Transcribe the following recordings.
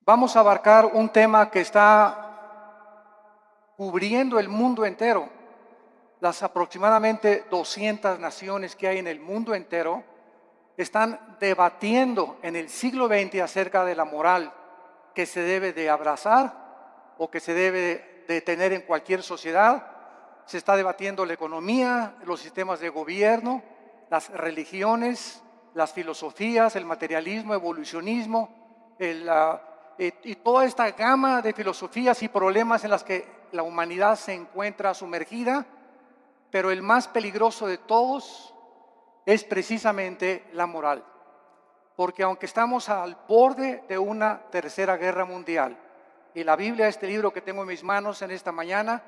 Vamos a abarcar un tema que está cubriendo el mundo entero. Las aproximadamente 200 naciones que hay en el mundo entero están debatiendo en el siglo XX acerca de la moral que se debe de abrazar o que se debe de tener en cualquier sociedad. Se está debatiendo la economía, los sistemas de gobierno, las religiones, las filosofías, el materialismo, evolucionismo, y toda esta gama de filosofías y problemas en las que la humanidad se encuentra sumergida, pero el más peligroso de todos es precisamente la moral. Porque aunque estamos al borde de una tercera guerra mundial, y la Biblia, este libro que tengo en mis manos en esta mañana,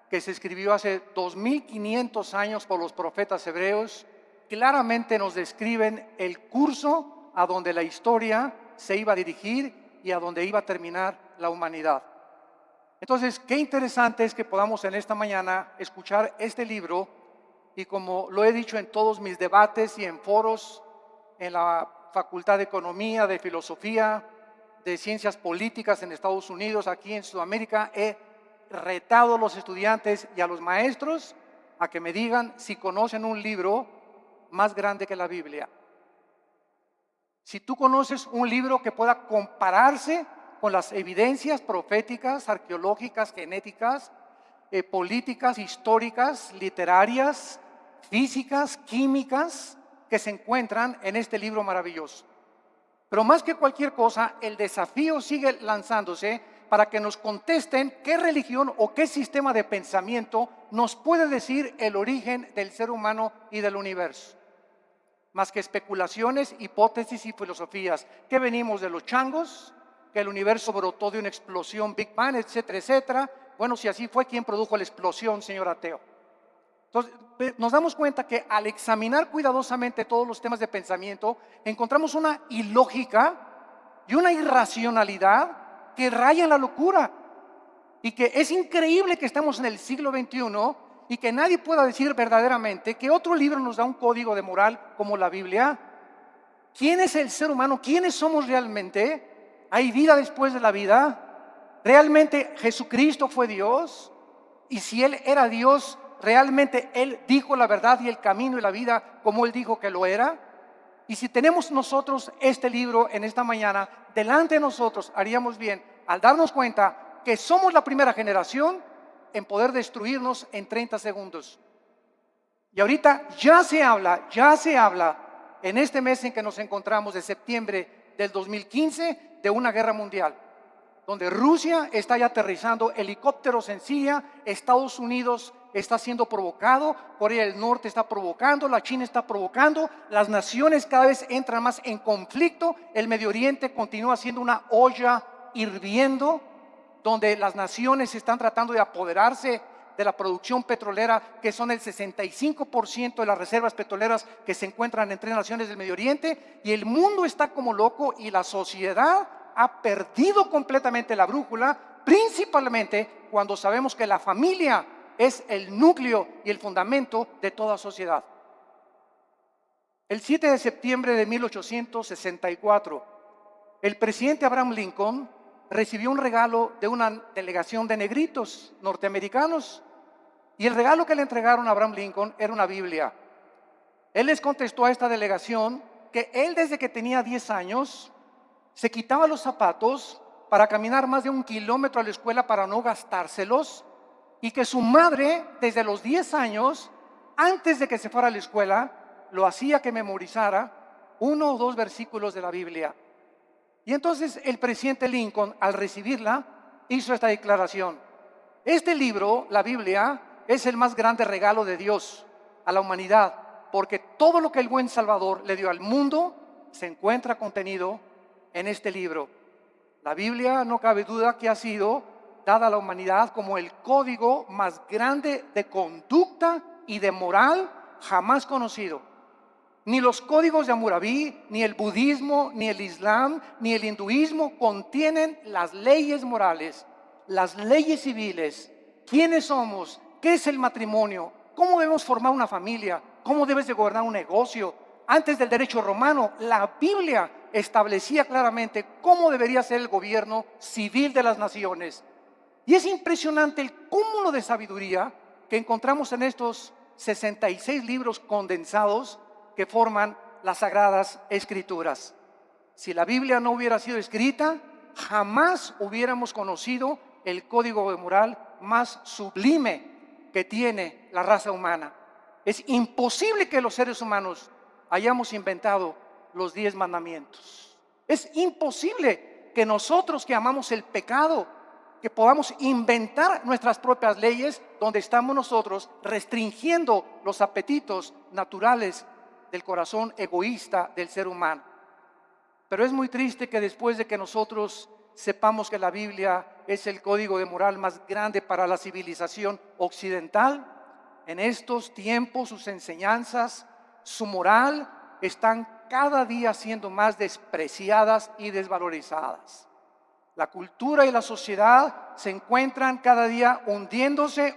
que se escribió hace 2500 años por los profetas hebreos, claramente nos describen el curso a donde la historia se iba a dirigir y a donde iba a terminar la humanidad. Entonces, qué interesante es que podamos en esta mañana escuchar este libro, y como lo he dicho en todos mis debates y en foros, en la Facultad de Economía, de Filosofía, de Ciencias Políticas en Estados Unidos, aquí en Sudamérica, he retado a los estudiantes y a los maestros a que me digan si conocen un libro más grande que la Biblia. Si tú conoces un libro que pueda compararse con las evidencias proféticas, arqueológicas, genéticas, políticas, históricas, literarias, físicas, químicas, que se encuentran en este libro maravilloso. Pero más que cualquier cosa, el desafío sigue lanzándose para que nos contesten qué religión o qué sistema de pensamiento nos puede decir el origen del ser humano y del universo. Más que especulaciones, hipótesis y filosofías. ¿Qué venimos de los changos? ¿Que el universo brotó de una explosión, Big Bang, etcétera, etcétera? Bueno, si así fue, ¿quién produjo la explosión, señor ateo? Entonces, nos damos cuenta que al examinar cuidadosamente todos los temas de pensamiento, encontramos una ilógica y una irracionalidad que raya en la locura, y que es increíble que estamos en el siglo XXI y que nadie pueda decir verdaderamente que otro libro nos da un código de moral como la Biblia. ¿Quién es el ser humano? ¿Quiénes somos realmente? ¿Hay vida después de la vida? ¿Realmente Jesucristo fue Dios? Y si Él era Dios, ¿realmente Él dijo la verdad y el camino y la vida como Él dijo que lo era? Y si tenemos nosotros este libro en esta mañana delante de nosotros, haríamos bien al darnos cuenta que somos la primera generación en poder destruirnos en 30 segundos. Y ahorita ya se habla en este mes en que nos encontramos, de septiembre del 2015, de una guerra mundial, donde Rusia está ya aterrizando helicópteros en Siria, Estados Unidos está siendo provocado, Corea del Norte está provocando, la China está provocando, las naciones cada vez entran más en conflicto, el Medio Oriente continúa siendo una olla hirviendo, donde las naciones están tratando de apoderarse de la producción petrolera, que son el 65% de las reservas petroleras que se encuentran en 3 naciones del Medio Oriente, y el mundo está como loco y la sociedad ha perdido completamente la brújula, principalmente cuando sabemos que la familia es el núcleo y el fundamento de toda sociedad. El 7 de septiembre de 1864, el presidente Abraham Lincoln recibió un regalo de una delegación de negritos norteamericanos, y el regalo que le entregaron a Abraham Lincoln era una Biblia. Él les contestó a esta delegación que él, desde que tenía 10 años, se quitaba los zapatos para caminar más de 1 kilómetro a la escuela para no gastárselos, y que su madre, desde los 10 años, antes de que se fuera a la escuela, lo hacía que memorizara 1 o 2 versículos de la Biblia. Y entonces el presidente Lincoln, al recibirla, hizo esta declaración: este libro, la Biblia, es el más grande regalo de Dios a la humanidad, porque todo lo que el buen Salvador le dio al mundo se encuentra contenido en este libro. La Biblia, no cabe duda, que ha sido dada a la humanidad como el código más grande de conducta y de moral jamás conocido. Ni los códigos de Hammurabi, ni el budismo, ni el islam, ni el hinduismo contienen las leyes morales, las leyes civiles, quiénes somos, qué es el matrimonio, cómo debemos formar una familia, cómo debes de gobernar un negocio, antes del derecho romano, la Biblia establecía claramente cómo debería ser el gobierno civil de las naciones. Y es impresionante el cúmulo de sabiduría que encontramos en estos 66 libros condensados que forman las Sagradas Escrituras. Si la Biblia no hubiera sido escrita, jamás hubiéramos conocido el código de moral más sublime que tiene la raza humana. Es imposible que los seres humanos hayamos inventado los 10 mandamientos. Es imposible que nosotros que amamos el pecado, que podamos inventar nuestras propias leyes donde estamos nosotros restringiendo los apetitos naturales del corazón egoísta del ser humano. Pero es muy triste que después de que nosotros sepamos que la Biblia es el código de moral más grande para la civilización occidental, en estos tiempos sus enseñanzas, su moral, están cada día siendo más despreciadas y desvalorizadas. La cultura y la sociedad se encuentran cada día hundiéndose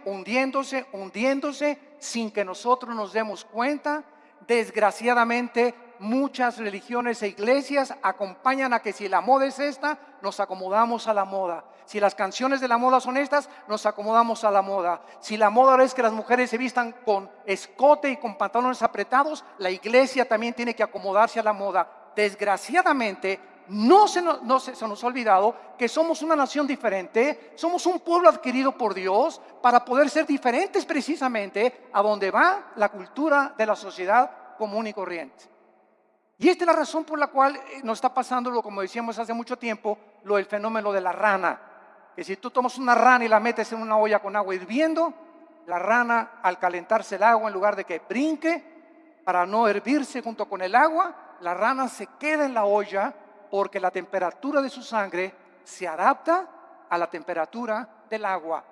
sin que nosotros nos demos cuenta. Desgraciadamente, muchas religiones e iglesias acompañan a que si la moda es esta, nos acomodamos a la moda. Si las canciones de la moda son estas, nos acomodamos a la moda. Si la moda es que las mujeres se vistan con escote y con pantalones apretados, la iglesia también tiene que acomodarse a la moda. Desgraciadamente, no se nos ha olvidado que somos una nación diferente, somos un pueblo adquirido por Dios para poder ser diferentes precisamente a donde va la cultura de la sociedad común y corriente. Y esta es la razón por la cual nos está pasando, como decíamos hace mucho tiempo, lo del fenómeno de la rana. Que si tú tomas una rana y la metes en una olla con agua hirviendo, la rana al calentarse el agua, en lugar de que brinque para no hervirse junto con el agua, la rana se queda en la olla porque la temperatura de su sangre se adapta a la temperatura del agua.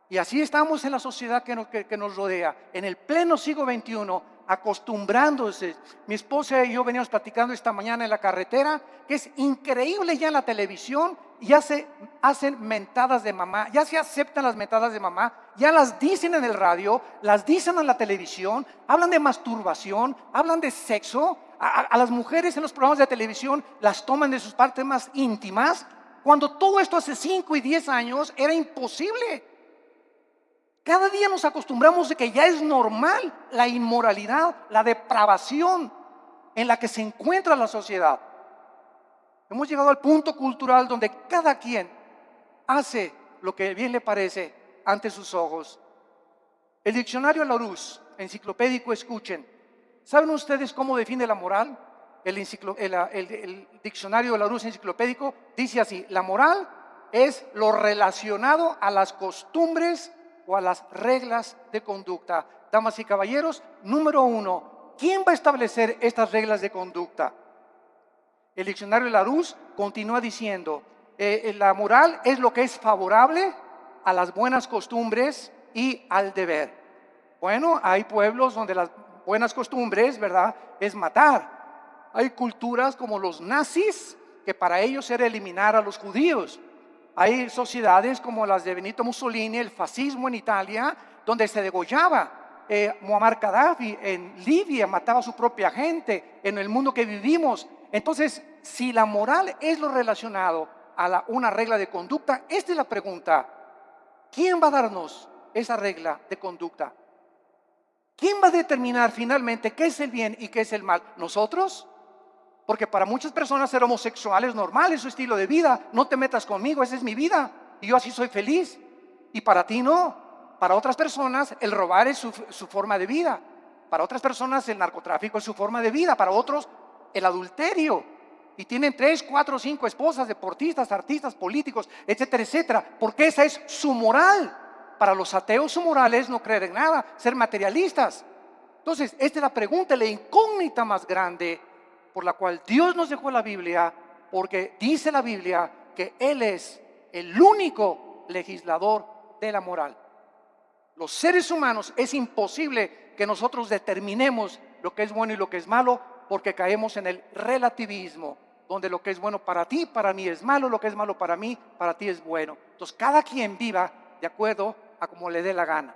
Y así estamos en la sociedad que nos rodea, en el pleno siglo XXI, acostumbrándose. Mi esposa y yo veníamos platicando esta mañana en la carretera, que es increíble ya en la televisión, ya se hacen mentadas de mamá, ya se aceptan las mentadas de mamá, ya las dicen en el radio, las dicen en la televisión, hablan de masturbación, hablan de sexo, a las mujeres en los programas de televisión las toman de sus partes más íntimas, cuando todo esto hace 5 y 10 años era imposible. Cada día nos acostumbramos de que ya es normal la inmoralidad, la depravación en la que se encuentra la sociedad. Hemos llegado al punto cultural donde cada quien hace lo que bien le parece ante sus ojos. El diccionario Larousse, enciclopédico, escuchen. ¿Saben ustedes cómo define la moral? El diccionario Larousse enciclopédico dice así: la moral es lo relacionado a las costumbres o a las reglas de conducta. Damas y caballeros, número 1, ¿quién va a establecer estas reglas de conducta? El diccionario Larousse continúa diciendo, la moral es lo que es favorable a las buenas costumbres y al deber. Bueno, hay pueblos donde las buenas costumbres, ¿verdad?, es matar. Hay culturas como los nazis, que para ellos era eliminar a los judíos. Hay sociedades como las de Benito Mussolini, el fascismo en Italia, donde se degollaba. Muammar Gaddafi en Libia mataba a su propia gente. En el mundo que vivimos. Entonces, si la moral es lo relacionado a una regla de conducta, esta es la pregunta: ¿quién va a darnos esa regla de conducta? ¿Quién va a determinar finalmente qué es el bien y qué es el mal? ¿Nosotros? Porque para muchas personas ser homosexual es normal, es su estilo de vida. No te metas conmigo, esa es mi vida y yo así soy feliz. Y para ti no. Para otras personas el robar es su forma de vida. Para otras personas el narcotráfico es su forma de vida. Para otros el adulterio. Y tienen 3, 4, 5 esposas, deportistas, artistas, políticos, etcétera, etcétera. Porque esa es su moral. Para los ateos su moral es no creer en nada, ser materialistas. Entonces, esta es la pregunta, la incógnita más grande por la cual Dios nos dejó la Biblia, porque dice la Biblia que Él es el único legislador de la moral. Los seres humanos es imposible que nosotros determinemos lo que es bueno y lo que es malo, porque caemos en el relativismo, donde lo que es bueno para ti, para mí es malo, lo que es malo para mí, para ti es bueno. Entonces, cada quien viva de acuerdo a como le dé la gana.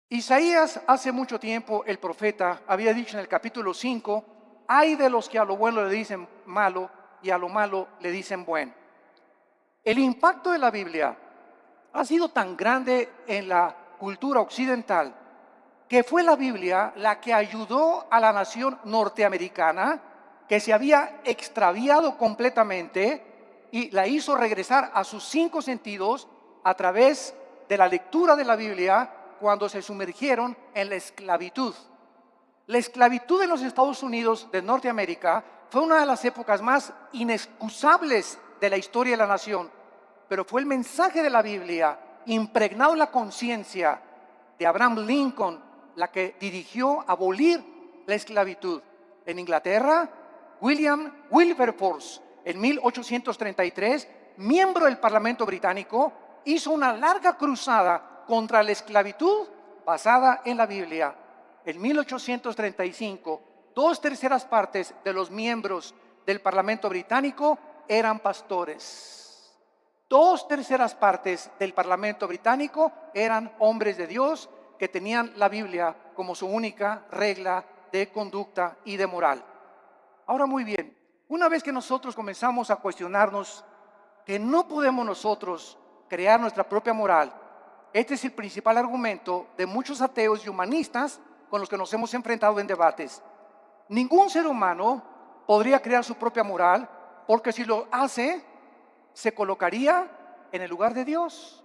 Isaías, hace mucho tiempo, el profeta había dicho en el capítulo 5: hay de los que a lo bueno le dicen malo y a lo malo le dicen bueno. El impacto de la Biblia ha sido tan grande en la cultura occidental que fue la Biblia la que ayudó a la nación norteamericana, que se había extraviado completamente, y la hizo regresar a sus 5 sentidos a través de la lectura de la Biblia cuando se sumergieron en la esclavitud. La esclavitud en los Estados Unidos de Norteamérica fue una de las épocas más inexcusables de la historia de la nación, pero fue el mensaje de la Biblia, impregnado en la conciencia de Abraham Lincoln, la que dirigió abolir la esclavitud. En Inglaterra, William Wilberforce, en 1833, miembro del Parlamento británico, hizo una larga cruzada contra la esclavitud basada en la Biblia. En 1835, 2/3 partes de los miembros del Parlamento británico eran pastores. 2/3 partes del Parlamento británico eran hombres de Dios que tenían la Biblia como su única regla de conducta y de moral. Ahora, muy bien, una vez que nosotros comenzamos a cuestionarnos que no podemos nosotros crear nuestra propia moral, este es el principal argumento de muchos ateos y humanistas con los que nos hemos enfrentado en debates. Ningún ser humano podría crear su propia moral, porque si lo hace, se colocaría en el lugar de Dios.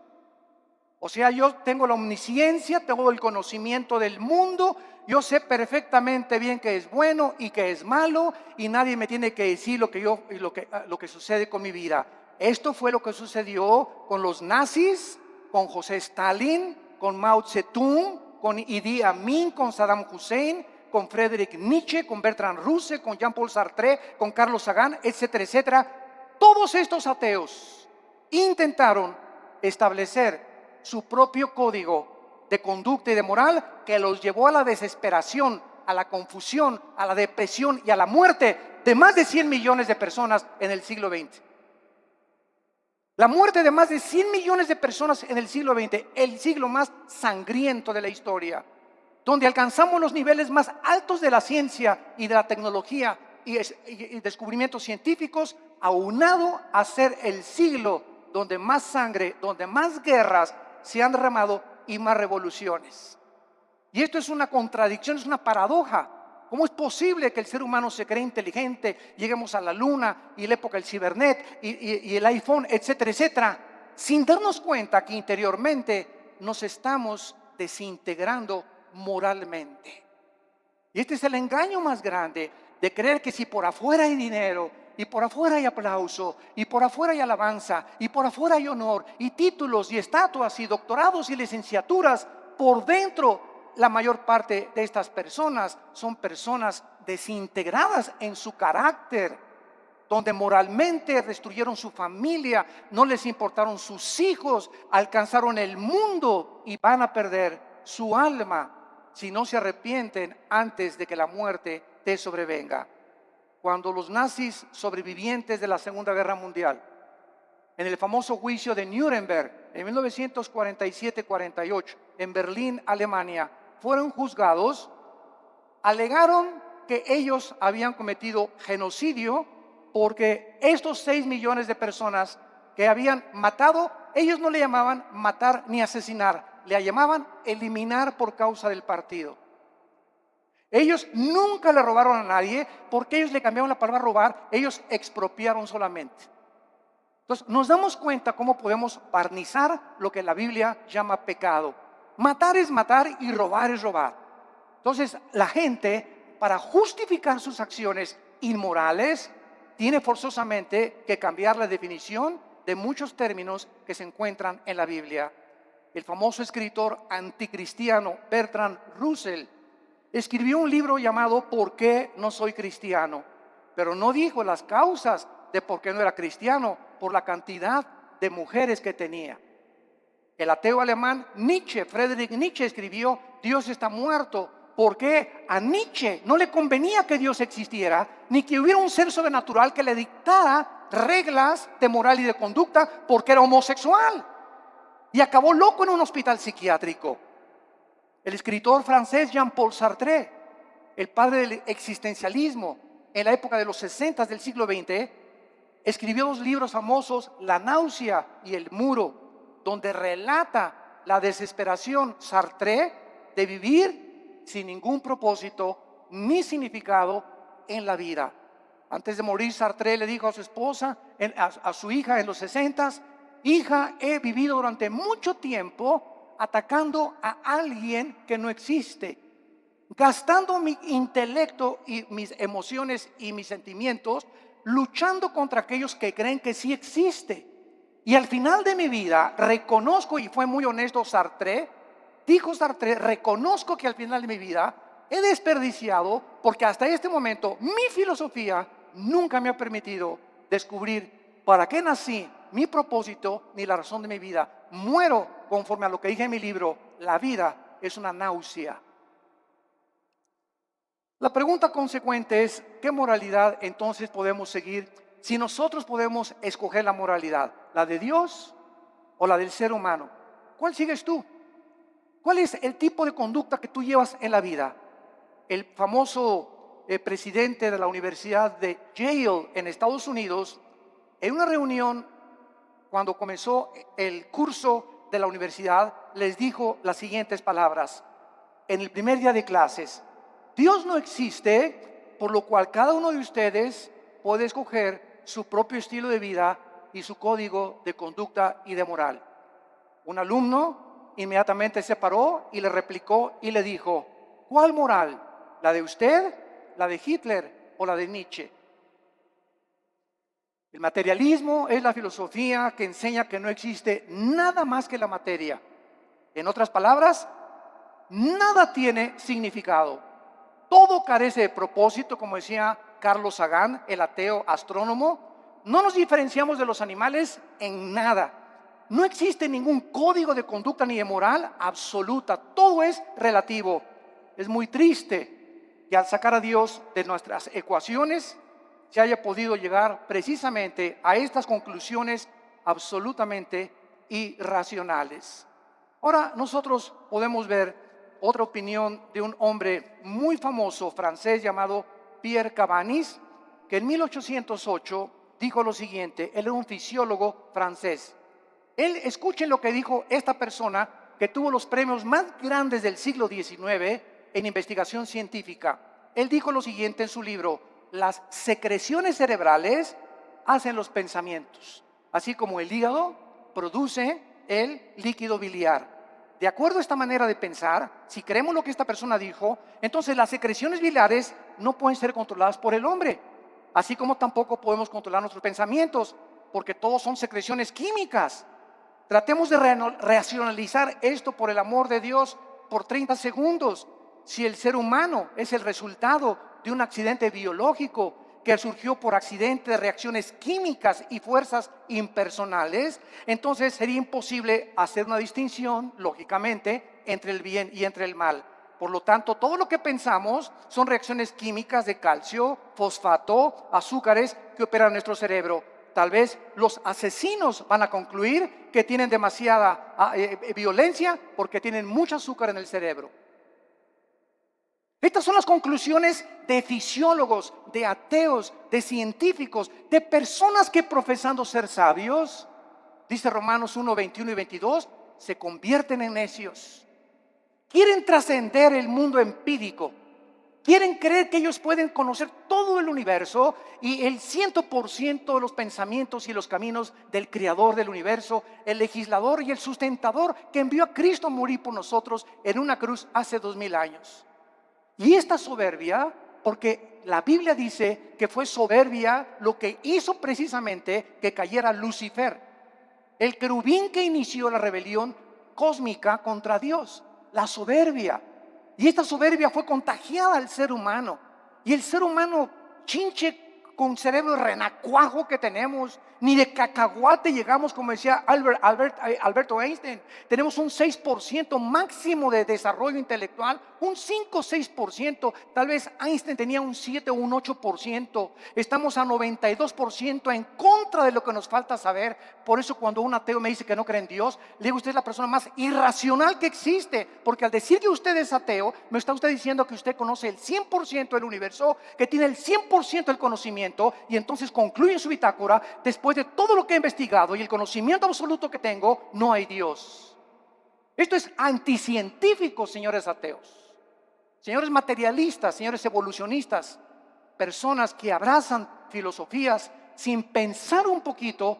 O sea, yo tengo la omnisciencia, tengo el conocimiento del mundo, yo sé perfectamente bien qué es bueno y qué es malo, y nadie me tiene que decir lo que sucede con mi vida. Esto fue lo que sucedió con los nazis, con José Stalin, con Mao Zedong, con Idi Amin, con Saddam Hussein, con Friedrich Nietzsche, con Bertrand Russell, con Jean-Paul Sartre, con Carlos Sagan, etcétera, etcétera. Todos estos ateos intentaron establecer su propio código de conducta y de moral, que los llevó a la desesperación, a la confusión, a la depresión y a la muerte de más de 100 millones de personas en el siglo XX. La muerte de más de 100 millones de personas en el siglo XX, el siglo más sangriento de la historia, donde alcanzamos los niveles más altos de la ciencia y de la tecnología y descubrimientos científicos, aunado a ser el siglo donde más sangre, donde más guerras se han derramado y más revoluciones. Y esto es una contradicción, es una paradoja. ¿Cómo es posible que el ser humano se cree inteligente, lleguemos a la luna y la época del cibernet y el iPhone, etcétera, etcétera, sin darnos cuenta que interiormente nos estamos desintegrando moralmente? Y este es el engaño más grande, de creer que si por afuera hay dinero, y por afuera hay aplauso, y por afuera hay alabanza, y por afuera hay honor, y títulos, y estatuas, y doctorados, y licenciaturas, por dentro la mayor parte de estas personas son personas desintegradas en su carácter, donde moralmente destruyeron su familia, no les importaron sus hijos, alcanzaron el mundo y van a perder su alma si no se arrepienten antes de que la muerte te sobrevenga. Cuando los nazis sobrevivientes de la Segunda Guerra Mundial, en el famoso juicio de Nuremberg en 1947-48, en Berlín, Alemania, fueron juzgados, alegaron que ellos habían cometido genocidio porque estos 6 millones de personas que habían matado, ellos no le llamaban matar ni asesinar, le llamaban eliminar por causa del partido. Ellos nunca le robaron a nadie, porque ellos le cambiaron la palabra robar, ellos expropiaron solamente. Entonces nos damos cuenta cómo podemos barnizar lo que la Biblia llama pecado. Matar es matar y robar es robar. Entonces la gente, para justificar sus acciones inmorales, tiene forzosamente que cambiar la definición de muchos términos que se encuentran en la Biblia. El famoso escritor anticristiano Bertrand Russell escribió un libro llamado ¿Por qué no soy cristiano? Pero no dijo las causas de por qué no era cristiano, por la cantidad de mujeres que tenía. El ateo alemán Nietzsche, Friedrich Nietzsche, escribió Dios está muerto, porque a Nietzsche no le convenía que Dios existiera, ni que hubiera un ser sobrenatural que le dictara reglas de moral y de conducta, porque era homosexual y acabó loco en un hospital psiquiátrico. El escritor francés Jean-Paul Sartre, el padre del existencialismo en la época de los 60 del siglo XX, escribió dos libros famosos, La náusea y El muro, donde relata la desesperación Sartre de vivir sin ningún propósito ni significado en la vida. Antes de morir, Sartre le dijo a su esposa, a su hija en los 60, hija, he vivido durante mucho tiempo atacando a alguien que no existe, gastando mi intelecto y mis emociones y mis sentimientos, luchando contra aquellos que creen que sí existe. Y al final de mi vida reconozco, y fue muy honesto Sartre, dijo Sartre, reconozco que al final de mi vida he desperdiciado, porque hasta este momento mi filosofía nunca me ha permitido descubrir para qué nací, mi propósito ni la razón de mi vida. Muero conforme a lo que dije en mi libro, la vida es una náusea. La pregunta consecuente es, ¿qué moralidad entonces podemos seguir si nosotros podemos escoger la moralidad? ¿La de Dios o la del ser humano? ¿Cuál sigues tú? ¿Cuál es el tipo de conducta que tú llevas en la vida? El famoso presidente de la Universidad de Yale en Estados Unidos, en una reunión cuando comenzó el curso de la universidad, les dijo las siguientes palabras en el primer día de clases: Dios no existe, por lo cual cada uno de ustedes puede escoger su propio estilo de vida y su código de conducta y de moral. Un alumno inmediatamente se paró y le replicó y le dijo: ¿cuál moral? ¿La de usted, la de Hitler o la de Nietzsche? El materialismo es la filosofía que enseña que no existe nada más que la materia. En otras palabras, nada tiene significado. Todo carece de propósito, como decía Carlos Sagan, el ateo astrónomo. No nos diferenciamos de los animales en nada. No existe ningún código de conducta ni de moral absoluta. Todo es relativo. Es muy triste que al sacar a Dios de nuestras ecuaciones se haya podido llegar precisamente a estas conclusiones absolutamente irracionales. Ahora nosotros podemos ver otra opinión de un hombre muy famoso francés llamado Pierre Cabanis, que en 1808 dijo lo siguiente. Él era un fisiólogo francés. Escuchen lo que dijo esta persona que tuvo los premios más grandes del siglo XIX en investigación científica. Él dijo lo siguiente en su libro: las secreciones cerebrales hacen los pensamientos, así como el hígado produce el líquido biliar. De acuerdo a esta manera de pensar, si creemos lo que esta persona dijo, entonces las secreciones biliares no pueden ser controladas por el hombre, así como tampoco podemos controlar nuestros pensamientos, porque todos son secreciones químicas. Tratemos de racionalizar esto, por el amor de Dios, por 30 segundos. Si el ser humano es el resultado de un accidente biológico que surgió por accidente de reacciones químicas y fuerzas impersonales, entonces sería imposible hacer una distinción, lógicamente, entre el bien y entre el mal. Por lo tanto, todo lo que pensamos son reacciones químicas de calcio, fosfato, azúcares que operan en nuestro cerebro. Tal vez los asesinos van a concluir que tienen demasiada violencia porque tienen mucho azúcar en el cerebro. Estas son las conclusiones de fisiólogos, de ateos, de científicos, de personas que profesando ser sabios, dice Romanos 1, 21 y 22, se convierten en necios. Quieren trascender el mundo empírico. Quieren creer que ellos pueden conocer todo el universo y el 100% de los pensamientos y los caminos del creador del universo, el legislador y el sustentador que envió a Cristo a morir por nosotros en una cruz hace 2000 años. Y esta soberbia, porque la Biblia dice que fue soberbia lo que hizo precisamente que cayera Lucifer, el querubín que inició la rebelión cósmica contra Dios, la soberbia. Y esta soberbia fue contagiada al ser humano. Y el ser humano, chinche con cerebro renacuajo que tenemos, Ni de cacahuate llegamos, como decía Alberto Einstein. Tenemos un 6% máximo de desarrollo intelectual, un 5 o 6%. Tal vez Einstein tenía un 7 o un 8%. Estamos a 92% en contra de lo que nos falta saber. Por eso cuando un ateo me dice que no cree en Dios, le digo: usted es la persona más irracional que existe. Porque al decir que usted es ateo, me está usted diciendo que usted conoce el 100% del universo, que tiene el 100% del conocimiento, y entonces concluye en su bitácora: después de todo lo que he investigado y el conocimiento absoluto que tengo, no hay Dios. Esto es anticientífico, señores ateos, señores materialistas, señores evolucionistas, personas que abrazan filosofías sin pensar un poquito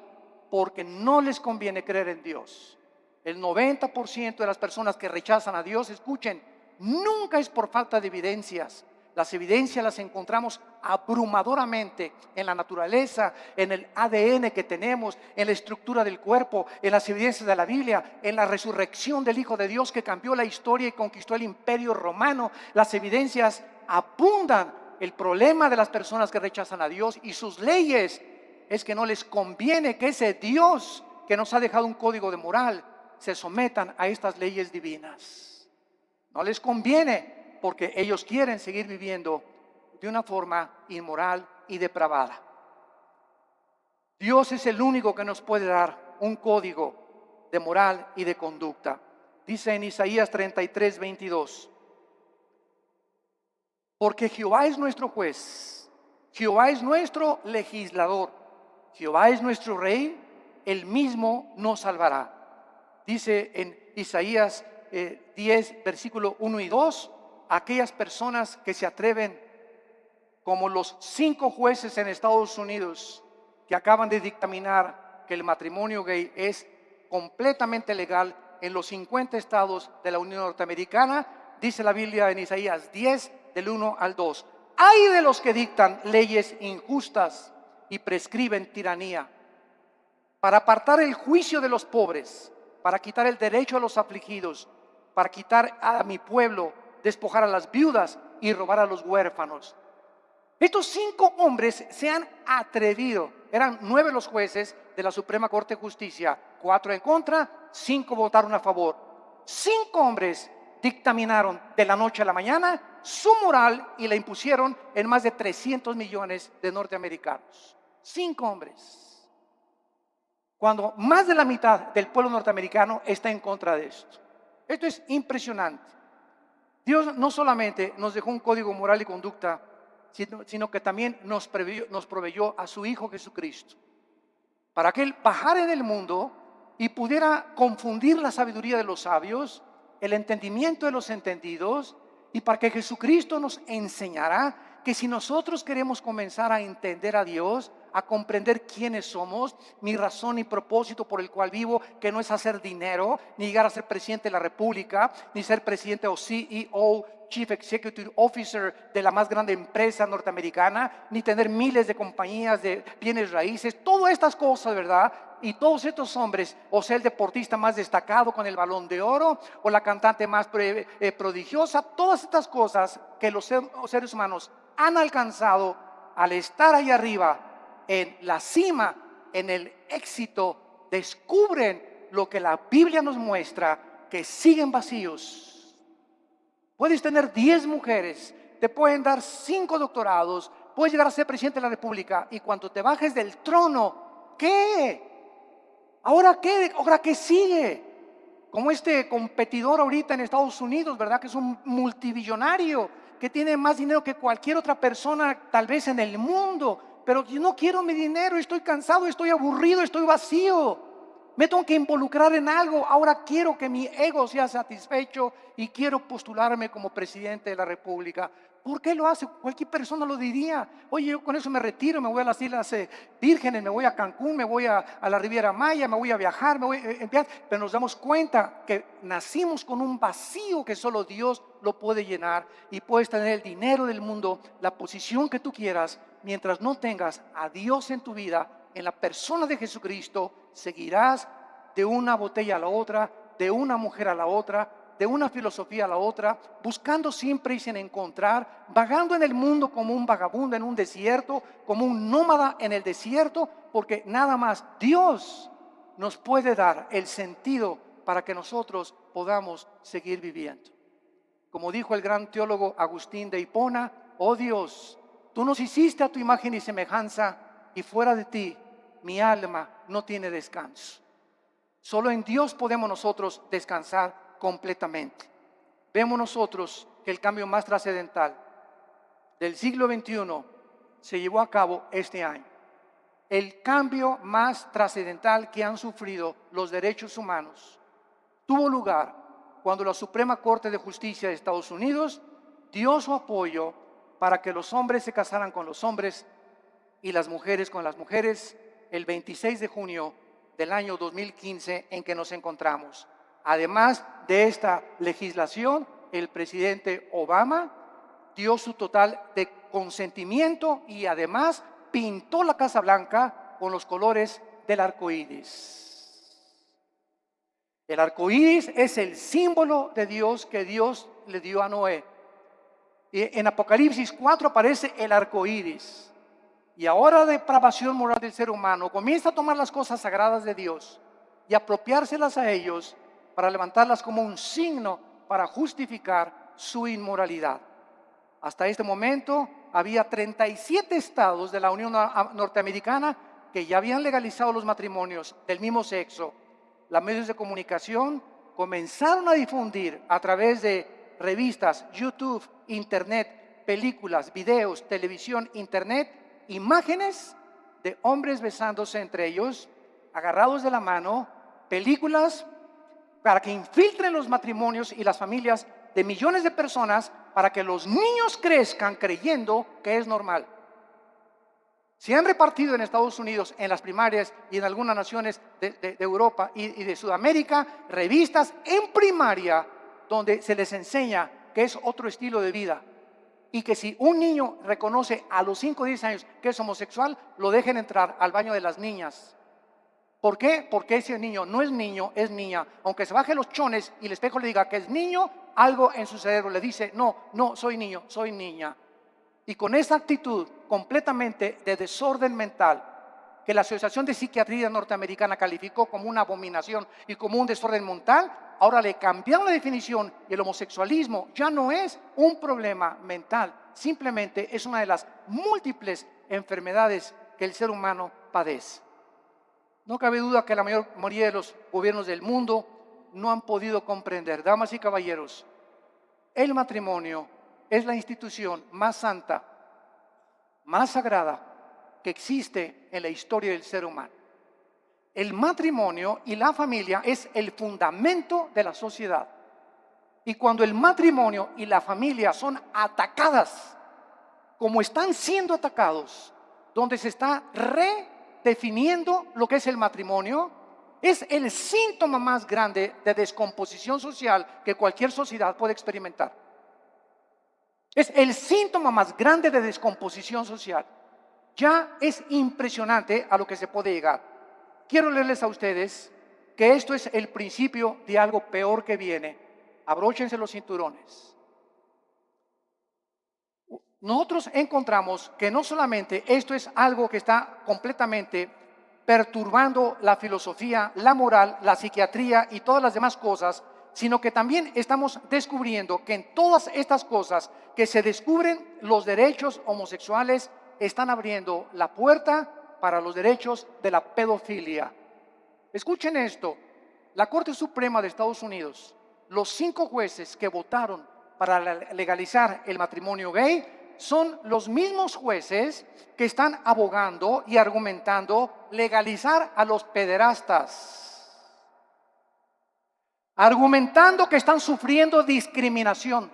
porque no les conviene creer en Dios. El 90% de las personas que rechazan a Dios, escuchen, nunca es por falta de evidencias. Las evidencias las encontramos abrumadoramente en la naturaleza, en el ADN que tenemos, en la estructura del cuerpo, en las evidencias de la Biblia, en la resurrección del Hijo de Dios que cambió la historia y conquistó el imperio romano. Las evidencias abundan. El problema de las personas que rechazan a Dios y sus leyes es que no les conviene que ese Dios que nos ha dejado un código de moral se sometan a estas leyes divinas. No les conviene, porque ellos quieren seguir viviendo de una forma inmoral y depravada. Dios es el único que nos puede dar un código de moral y de conducta. Dice en Isaías 33, 22: porque Jehová es nuestro juez, Jehová es nuestro legislador, Jehová es nuestro rey, él mismo nos salvará. Dice en Isaías 10, versículo 1 y 2, aquellas personas que se atreven, como los 5 jueces en Estados Unidos que acaban de dictaminar que el matrimonio gay es completamente legal en los 50 estados de la Unión Norteamericana. Dice la Biblia en Isaías 10, del 1 al 2: ay de los que dictan leyes injustas y prescriben tiranía, para apartar el juicio de los pobres, para quitar el derecho a los afligidos, para quitar a mi pueblo, despojar a las viudas y robar a los huérfanos. Estos 5 hombres se han atrevido. Eran 9 los jueces de la Suprema Corte de Justicia, 4 en contra, 5 votaron a favor. 5 hombres dictaminaron de la noche a la mañana su moral y la impusieron en más de 300 millones de norteamericanos. 5 hombres. Cuando más de la mitad del pueblo norteamericano está en contra de esto. Esto es impresionante. Dios no solamente nos dejó un código moral y conducta, sino que también nos proveyó a su Hijo Jesucristo, para que Él bajara en el mundo y pudiera confundir la sabiduría de los sabios, el entendimiento de los entendidos, y para que Jesucristo nos enseñara que si nosotros queremos comenzar a entender a Dios, a comprender quiénes somos, mi razón y propósito por el cual vivo, que no es hacer dinero, ni llegar a ser presidente de la República, ni ser presidente o CEO, Chief Executive Officer de la más grande empresa norteamericana, ni tener miles de compañías de bienes raíces, todas estas cosas, ¿verdad? Y todos estos hombres, o sea, el deportista más destacado con el Balón de Oro, o la cantante más prodigiosa, todas estas cosas que los seres humanos han alcanzado al estar ahí arriba, en la cima, en el éxito, descubren lo que la Biblia nos muestra, que siguen vacíos. Puedes tener 10 mujeres, te pueden dar 5 doctorados, puedes llegar a ser presidente de la República, y cuando te bajes del trono, ¿qué? ¿Ahora qué? ¿Ahora qué sigue? Como este competidor ahorita en Estados Unidos, ¿verdad? Que es un multibillonario, que tiene más dinero que cualquier otra persona tal vez en el mundo. Pero yo no quiero mi dinero, estoy cansado, estoy aburrido, estoy vacío. Me tengo que involucrar en algo. Ahora quiero que mi ego sea satisfecho y quiero postularme como presidente de la República. ¿Por qué lo hace? Cualquier persona lo diría. Oye, yo con eso me retiro, me voy a las Islas Vírgenes, me voy a Cancún, me voy a la Riviera Maya, me voy a viajar, me voy a enviar. Pero nos damos cuenta que nacimos con un vacío que solo Dios lo puede llenar, y puedes tener el dinero del mundo, la posición que tú quieras, mientras no tengas a Dios en tu vida, en la persona de Jesucristo, seguirás de una botella a la otra, de una mujer a la otra, de una filosofía a la otra, buscando siempre y sin encontrar, vagando en el mundo como un vagabundo en un desierto, como un nómada en el desierto, porque nada más Dios nos puede dar el sentido para que nosotros podamos seguir viviendo. Como dijo el gran teólogo Agustín de Hipona: oh Dios, tú nos hiciste a tu imagen y semejanza, y fuera de ti mi alma no tiene descanso. Solo en Dios podemos nosotros descansar completamente. Vemos nosotros que el cambio más trascendental del siglo XXI se llevó a cabo este año. El cambio más trascendental que han sufrido los derechos humanos tuvo lugar cuando la Suprema Corte de Justicia de Estados Unidos dio su apoyo para que los hombres se casaran con los hombres y las mujeres con las mujeres el 26 de junio del año 2015 en que nos encontramos. Además de esta legislación, el presidente Obama dio su total de consentimiento y además pintó la Casa Blanca con los colores del arco iris. El arco iris es el símbolo de Dios que Dios le dio a Noé. Y en Apocalipsis 4 aparece el arco iris. Y ahora la depravación moral del ser humano comienza a tomar las cosas sagradas de Dios y apropiárselas a ellos para levantarlas como un signo para justificar su inmoralidad. Hasta este momento había 37 estados de la Unión Norteamericana que ya habían legalizado los matrimonios del mismo sexo. Los medios de comunicación comenzaron a difundir a través de revistas, YouTube, Internet, películas, videos, televisión, Internet, imágenes de hombres besándose entre ellos, agarrados de la mano, películas para que infiltren los matrimonios y las familias de millones de personas para que los niños crezcan creyendo que es normal. Se han repartido en Estados Unidos, en las primarias y en algunas naciones de Europa y de Sudamérica, revistas en primaria donde se les enseña que es otro estilo de vida. Y que si un niño reconoce a los 5 o 10 años que es homosexual, lo dejen entrar al baño de las niñas. ¿Por qué? Porque ese niño no es niño, es niña. Aunque se baje los chones y el espejo le diga que es niño, algo en su cerebro le dice: no, no, soy niño, soy niña. Y con esa actitud completamente de desorden mental, que la Asociación de Psiquiatría Norteamericana calificó como una abominación y como un desorden mental, ahora le cambiaron la definición y el homosexualismo ya no es un problema mental, simplemente es una de las múltiples enfermedades que el ser humano padece. No cabe duda que la mayoría de los gobiernos del mundo no han podido comprender, damas y caballeros, el matrimonio es la institución más santa, más sagrada que existe en la historia del ser humano. El matrimonio y la familia es el fundamento de la sociedad. Y cuando el matrimonio y la familia son atacadas, como están siendo atacados, donde se está redefiniendo lo que es el matrimonio, es el síntoma más grande de descomposición social que cualquier sociedad puede experimentar. Es el síntoma más grande de descomposición social. Ya es impresionante a lo que se puede llegar. Quiero leerles a ustedes que esto es el principio de algo peor que viene. Abróchense los cinturones. Nosotros encontramos que no solamente esto es algo que está completamente perturbando la filosofía, la moral, la psiquiatría y todas las demás cosas, sino que también estamos descubriendo que en todas estas cosas que se descubren, los derechos homosexuales están abriendo la puerta para los derechos de la pedofilia. Escuchen esto: la Corte Suprema de Estados Unidos, los 5 jueces que votaron para legalizar el matrimonio gay, son los mismos jueces que están abogando y argumentando legalizar a los pederastas, argumentando que están sufriendo discriminación,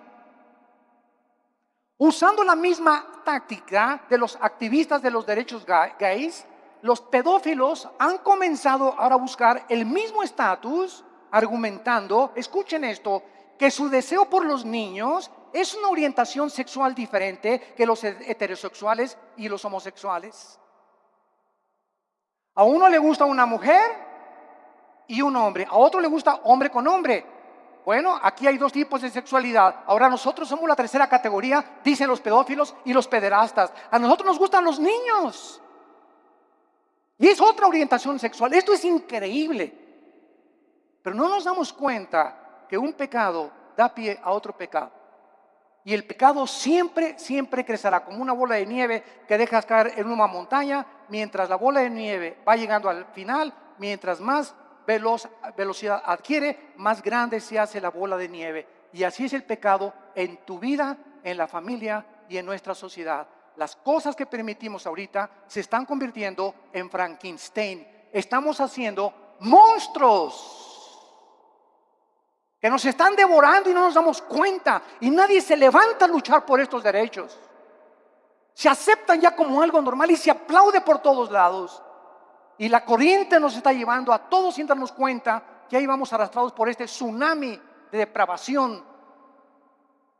usando la misma táctica de los activistas de los derechos gays. Los pedófilos han comenzado ahora a buscar el mismo estatus, argumentando, escuchen esto, que su deseo por los niños es una orientación sexual diferente que los heterosexuales y los homosexuales. A uno le gusta una mujer y un hombre, a otro le gusta hombre con hombre. Bueno, aquí hay dos tipos de sexualidad. Ahora nosotros somos la tercera categoría, dicen los pedófilos y los pederastas. A nosotros nos gustan los niños. Y es otra orientación sexual. Esto es increíble. Pero no nos damos cuenta que un pecado da pie a otro pecado. Y el pecado siempre crecerá como una bola de nieve que dejas caer en una montaña, mientras la bola de nieve va llegando al final, mientras más velocidad adquiere, más grande se hace la bola de nieve. Y así es el pecado en tu vida, en la familia y en nuestra sociedad. Las cosas que permitimos ahorita se están convirtiendo en Frankenstein. Estamos haciendo monstruos que nos están devorando y no nos damos cuenta, y nadie se levanta a luchar por estos derechos. Se aceptan ya como algo normal y se aplaude por todos lados, y la corriente nos está llevando a todos sin darnos cuenta que ahí vamos arrastrados por este tsunami de depravación.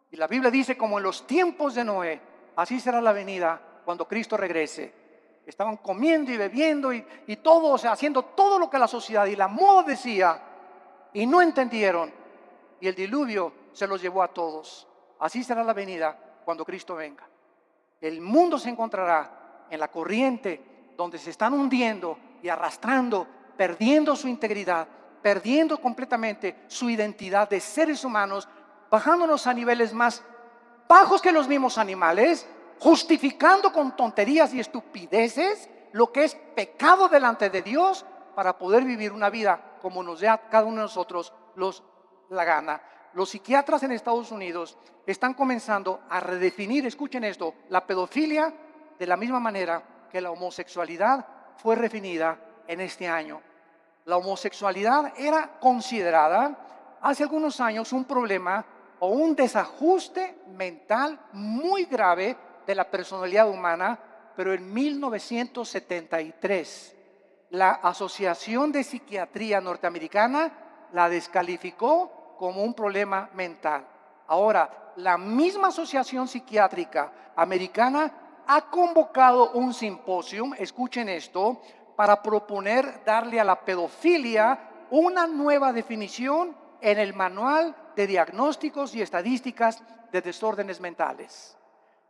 Y la Biblia dice, como en los tiempos de Noé, así será la venida cuando Cristo regrese. Estaban comiendo y bebiendo y todo, o sea, haciendo todo lo que la sociedad y la moda decía, y no entendieron. Y el diluvio se los llevó a todos. Así será la venida cuando Cristo venga. El mundo se encontrará en la corriente donde se están hundiendo y arrastrando, perdiendo su integridad, perdiendo completamente su identidad de seres humanos, bajándonos a niveles más bajos que los mismos animales, justificando con tonterías y estupideces lo que es pecado delante de Dios, para poder vivir una vida como nos dé a cada uno de nosotros la gana. Los psiquiatras en Estados Unidos están comenzando a redefinir, escuchen esto, la pedofilia de la misma manera que la homosexualidad fue redefinida en este año. La homosexualidad era considerada hace algunos años un problema o un desajuste mental muy grave de la personalidad humana, pero en 1973 la Asociación de Psiquiatría Norteamericana la descalificó como un problema mental. Ahora, la misma Asociación Psiquiátrica Americana ha convocado un simposio, escuchen esto, para proponer darle a la pedofilia una nueva definición en el Manual de Diagnósticos y Estadísticas de Desórdenes Mentales.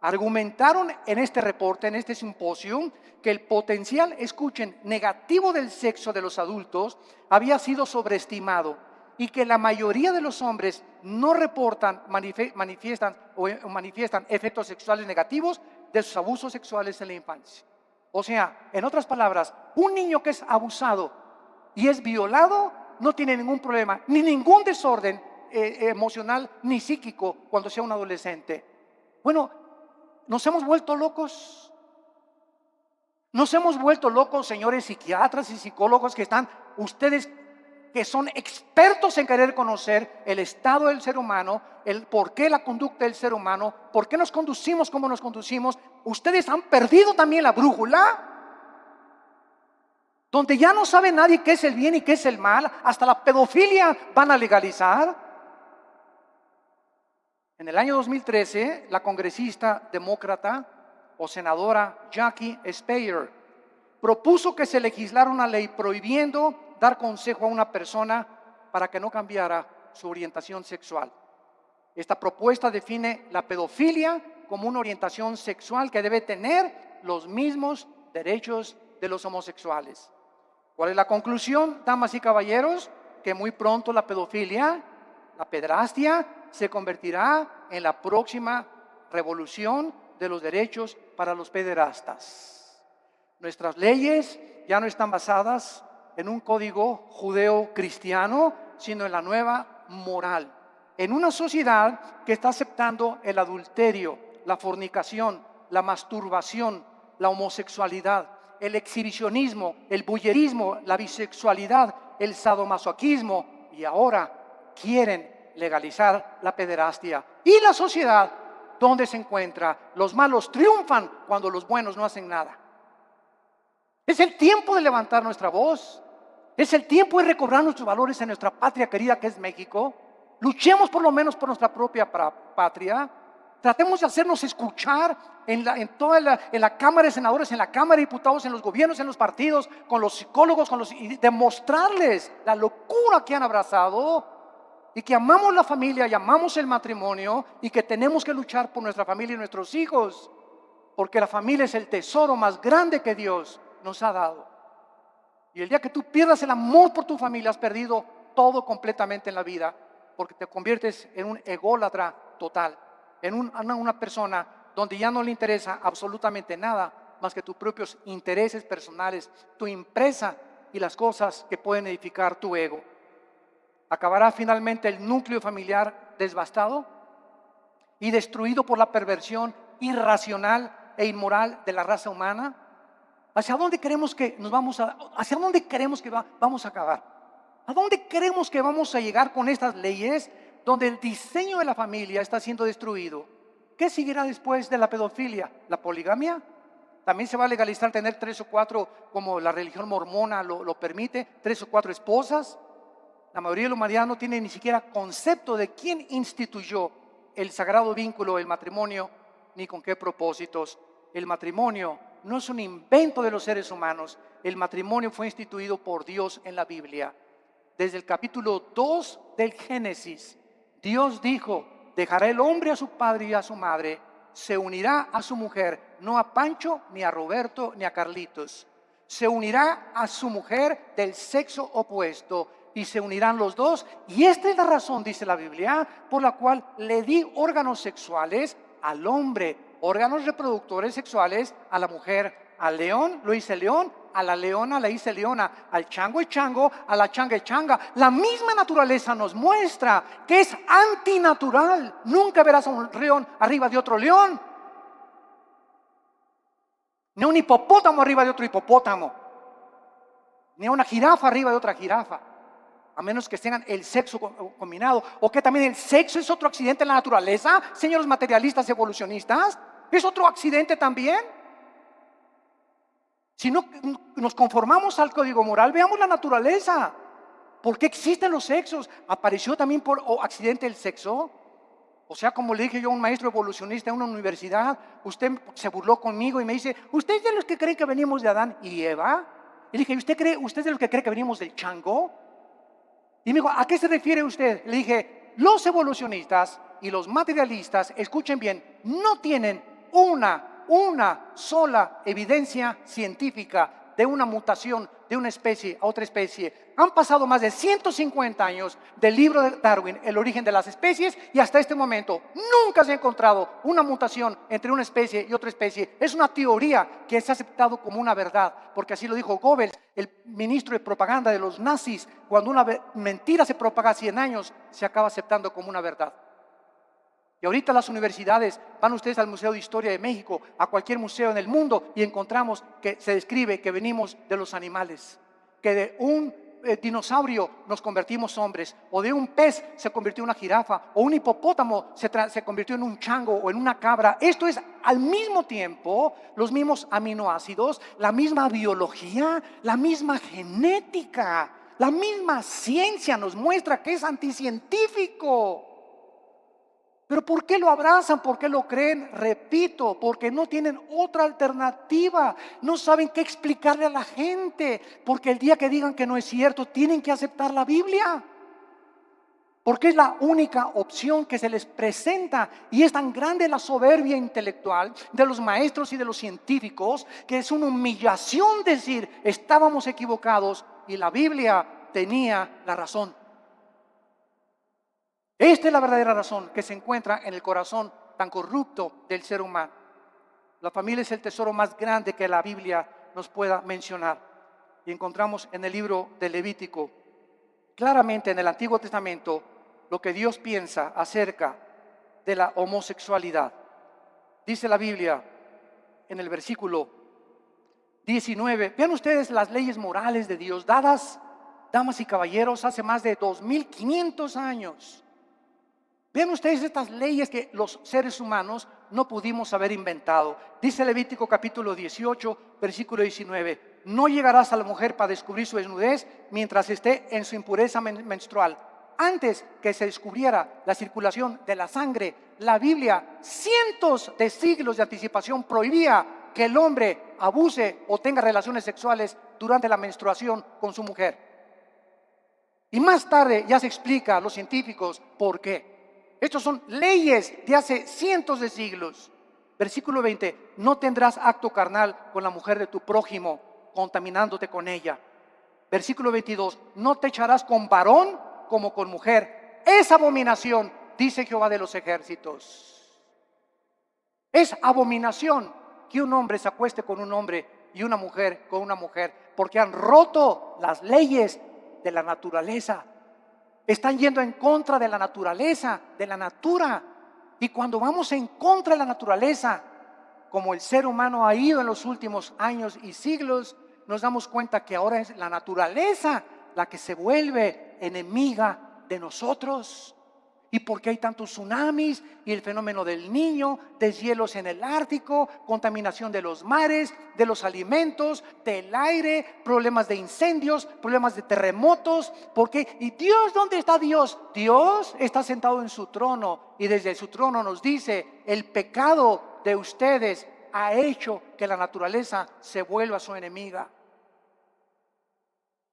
Argumentaron en este reporte, en este simposio, que el potencial, escuchen, negativo del sexo de los adultos había sido sobreestimado, y que la mayoría de los hombres no reportan, manifiestan efectos sexuales negativos de sus abusos sexuales en la infancia. O sea, en otras palabras, un niño que es abusado y es violado no tiene ningún problema, ni ningún desorden emocional ni psíquico cuando sea un adolescente. Bueno, nos hemos vuelto locos. Nos hemos vuelto locos, señores psiquiatras y psicólogos que están, ustedes que son expertos en querer conocer el estado del ser humano, el por qué la conducta del ser humano, por qué nos conducimos como nos conducimos. Ustedes han perdido también la brújula, donde ya no sabe nadie qué es el bien y qué es el mal. Hasta la pedofilia van a legalizar. En el año 2013, la congresista demócrata o senadora Jackie Speier propuso que se legislara una ley prohibiendo dar consejo a una persona para que no cambiara su orientación sexual. Esta propuesta define la pedofilia como una orientación sexual que debe tener los mismos derechos de los homosexuales. ¿Cuál es la conclusión, damas y caballeros? Que muy pronto la pedofilia, la pederastia, se convertirá en la próxima revolución de los derechos para los pederastas. Nuestras leyes ya no están basadas en un código judeo-cristiano, sino en la nueva moral. En una sociedad que está aceptando el adulterio, la fornicación, la masturbación, la homosexualidad, el exhibicionismo, el voyerismo, la bisexualidad, el sadomasoquismo, y ahora quieren legalizar la pederastia. Y la sociedad, ¿dónde se encuentra? Los malos triunfan cuando los buenos no hacen nada. Es el tiempo de levantar nuestra voz. Es el tiempo de recobrar nuestros valores en nuestra patria querida que es México. Luchemos por lo menos por nuestra propia patria. Tratemos de hacernos escuchar en la Cámara de Senadores, en la Cámara de Diputados, en los gobiernos, en los partidos, con los psicólogos, y demostrarles la locura que han abrazado. y que amamos la familia y amamos el matrimonio y que tenemos que luchar por nuestra familia y nuestros hijos, porque la familia es el tesoro más grande que Dios nos ha dado. Y el día que tú pierdas el amor por tu familia, has perdido todo completamente en la vida, porque te conviertes en un ególatra total, en una persona donde ya no le interesa absolutamente nada más que tus propios intereses personales, tu empresa y las cosas que pueden edificar tu ego. Acabará finalmente el núcleo familiar devastado y destruido por la perversión irracional e inmoral de la raza humana. ¿Hacia dónde queremos que hacia dónde queremos que vamos a acabar? ¿A dónde queremos que vamos a llegar con estas leyes donde el diseño de la familia está siendo destruido? ¿Qué seguirá después de la pedofilia? ¿La poligamia? ¿También se va a legalizar tener 3 o 4, como la religión mormona lo permite, 3 o 4 esposas? La mayoría de la humanidad no tiene ni siquiera concepto de quién instituyó el sagrado vínculo, el matrimonio, ni con qué propósitos. El matrimonio no es un invento de los seres humanos. El matrimonio fue instituido por Dios en la Biblia. Desde el capítulo 2 del Génesis, Dios dijo: dejará el hombre a su padre y a su madre, se unirá a su mujer, no a Pancho, ni a Roberto, ni a Carlitos. Se unirá a su mujer del sexo opuesto y se unirán los dos. Y esta es la razón, dice la Biblia, por la cual le di órganos sexuales al hombre, órganos reproductores sexuales a la mujer. Al león lo hice león, a la leona la hice leona, al chango y chango, a la changa y changa. La misma naturaleza nos muestra que es antinatural. Nunca verás a un león arriba de otro león, ni a un hipopótamo arriba de otro hipopótamo, ni a una jirafa arriba de otra jirafa, a menos que tengan el sexo combinado. O que también el sexo es otro accidente en la naturaleza, señores materialistas evolucionistas. Es otro accidente también. Si no nos conformamos al código moral, veamos la naturaleza. ¿Por qué existen los sexos? ¿Apareció también por accidente el sexo? O sea, como le dije yo a un maestro evolucionista en una universidad, usted se burló conmigo y me dice: ¿usted es de los que creen que venimos de Adán y Eva? Y le dije: ¿usted es de los que cree que venimos del chango? Y me dijo: ¿a qué se refiere usted? Le dije: los evolucionistas y los materialistas, escuchen bien, no tienen una sola evidencia científica de una mutación de una especie a otra especie. Han pasado más de 150 años del libro de Darwin, El origen de las especies, y hasta este momento nunca se ha encontrado una mutación entre una especie y otra especie. Es una teoría que se ha aceptado como una verdad, porque así lo dijo Goebbels, el ministro de propaganda de los nazis. Cuando una mentira se propaga 100 años, se acaba aceptando como una verdad. Y ahorita las universidades, van ustedes al Museo de Historia de México, a cualquier museo en el mundo, y encontramos que se describe que venimos de los animales, que de un dinosaurio nos convertimos hombres, o de un pez se convirtió en una jirafa, o un hipopótamo se convirtió en un chango o en una cabra. Esto es al mismo tiempo los mismos aminoácidos, la misma biología, la misma genética, la misma ciencia nos muestra que es anticientífico. ¿Pero por qué lo abrazan? ¿Por qué lo creen? Repito, porque no tienen otra alternativa. No saben qué explicarle a la gente. Porque el día que digan que no es cierto, tienen que aceptar la Biblia. Porque es la única opción que se les presenta. Y es tan grande la soberbia intelectual de los maestros y de los científicos que es una humillación decir: estábamos equivocados y la Biblia tenía la razón. Esta es la verdadera razón que se encuentra en el corazón tan corrupto del ser humano. La familia es el tesoro más grande que la Biblia nos pueda mencionar. Y encontramos en el libro de Levítico, claramente en el Antiguo Testamento, lo que Dios piensa acerca de la homosexualidad. Dice la Biblia en el versículo 19, vean ustedes las leyes morales de Dios dadas, damas y caballeros, hace más de 2500 años. Vean ustedes estas leyes que los seres humanos no pudimos haber inventado. Dice Levítico capítulo 18, versículo 19: no llegarás a la mujer para descubrir su desnudez mientras esté en su impureza menstrual. Antes que se descubriera la circulación de la sangre, la Biblia, cientos de siglos de anticipación, prohibía que el hombre abuse o tenga relaciones sexuales durante la menstruación con su mujer. Y más tarde ya se explica a los científicos por qué. Estos son leyes de hace cientos de siglos. Versículo 20, no tendrás acto carnal con la mujer de tu prójimo, contaminándote con ella. Versículo 22, no te echarás con varón como con mujer. Es abominación, dice Jehová de los ejércitos. Es abominación que un hombre se acueste con un hombre y una mujer con una mujer, porque han roto las leyes de la naturaleza. Están yendo en contra de la naturaleza, de la natura. Y cuando vamos en contra de la naturaleza, como el ser humano ha ido en los últimos años y siglos, nos damos cuenta que ahora es la naturaleza la que se vuelve enemiga de nosotros. ¿Y por qué hay tantos tsunamis y el fenómeno del Niño, deshielos en el Ártico, contaminación de los mares, de los alimentos, del aire, problemas de incendios, problemas de terremotos? ¿Por qué? ¿Y Dios, dónde está Dios? Dios está sentado en su trono y desde su trono nos dice: el pecado de ustedes ha hecho que la naturaleza se vuelva su enemiga.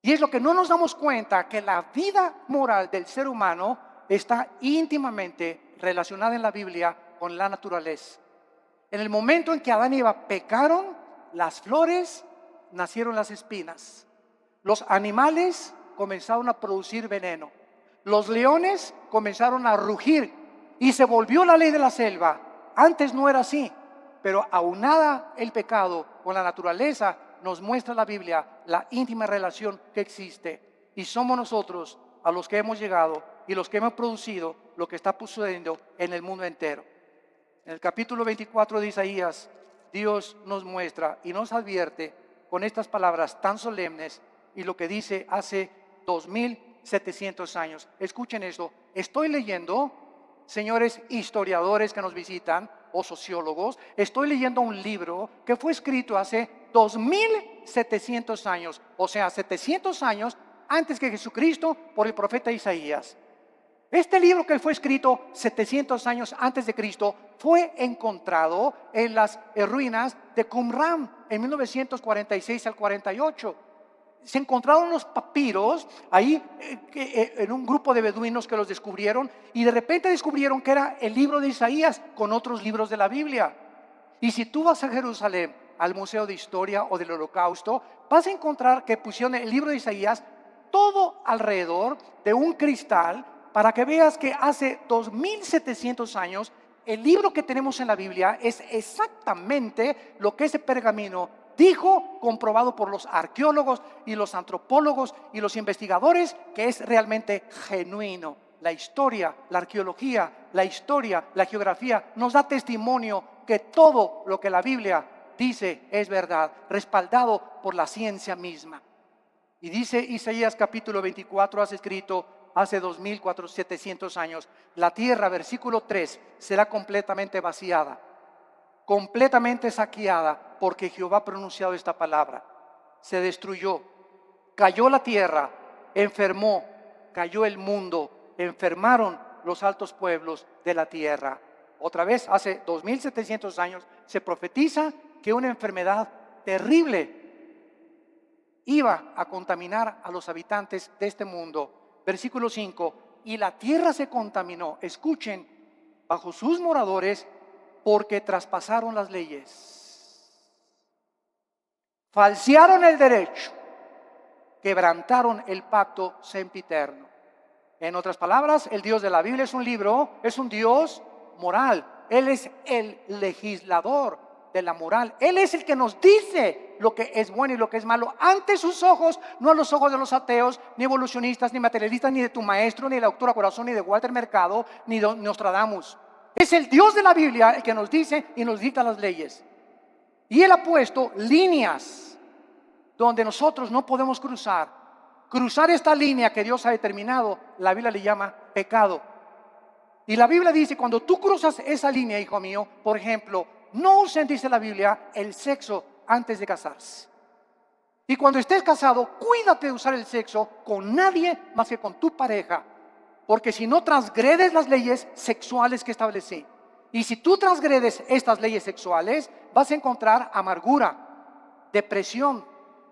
Y es lo que no nos damos cuenta, que la vida moral del ser humano está íntimamente relacionada en la Biblia con la naturaleza. En el momento en que Adán y Eva pecaron, las flores nacieron las espinas. Los animales comenzaron a producir veneno. Los leones comenzaron a rugir y se volvió la ley de la selva. Antes no era así, pero aunada el pecado con la naturaleza, nos muestra la Biblia la íntima relación que existe. Y somos nosotros a los que hemos llegado y los que hemos producido lo que está sucediendo en el mundo entero. En el capítulo 24 de Isaías, Dios nos muestra y nos advierte con estas palabras tan solemnes y lo que dice hace 2700 años. Escuchen esto. Estoy leyendo, señores historiadores que nos visitan o sociólogos, estoy leyendo un libro que fue escrito hace 2700 años, o sea, 700 años antes que Jesucristo, por el profeta Isaías. Este libro, que fue escrito 700 años antes de Cristo, fue encontrado en las ruinas de Qumran en 1946 al 48. Se encontraron los papiros ahí en un grupo de beduinos que los descubrieron, y de repente descubrieron que era el libro de Isaías con otros libros de la Biblia. Y si tú vas a Jerusalén, al Museo de Historia o del Holocausto, vas a encontrar que pusieron el libro de Isaías todo alrededor de un cristal, para que veas que hace 2700 años el libro que tenemos en la Biblia es exactamente lo que ese pergamino dijo, comprobado por los arqueólogos y los antropólogos y los investigadores, que es realmente genuino. La historia, la arqueología, la historia, la geografía nos da testimonio que todo lo que la Biblia dice es verdad, respaldado por la ciencia misma. Y dice Isaías capítulo 24, has escrito hace 2700 años, la tierra, versículo 3, será completamente vaciada, completamente saqueada, porque Jehová ha pronunciado esta palabra. Se destruyó, cayó la tierra, enfermó, cayó el mundo, enfermaron los altos pueblos de la tierra. Otra vez, hace 2700 años, se profetiza que una enfermedad terrible iba a contaminar a los habitantes de este mundo. Versículo 5, y la tierra se contaminó, escuchen, bajo sus moradores, porque traspasaron las leyes, falsearon el derecho, quebrantaron el pacto sempiterno. En otras palabras, el Dios de la Biblia es un libro, es un Dios moral. Él es el legislador de la moral. Él es el que nos dice lo que es bueno y lo que es malo ante sus ojos, no a los ojos de los ateos, ni evolucionistas, ni materialistas, ni de tu maestro, ni de la doctora Corazón, ni de Walter Mercado, ni de Nostradamus. Es el Dios de la Biblia el que nos dice y nos dicta las leyes. Y Él ha puesto líneas donde nosotros no podemos cruzar. Cruzar esta línea que Dios ha determinado, la Biblia le llama pecado. Y la Biblia dice, cuando tú cruzas esa línea, hijo mío, por ejemplo, no usen, dice la Biblia, el sexo antes de casarse. Y cuando estés casado, cuídate de usar el sexo con nadie más que con tu pareja, porque si no transgredes las leyes sexuales que establecí. Y si tú transgredes estas leyes sexuales, vas a encontrar amargura, depresión,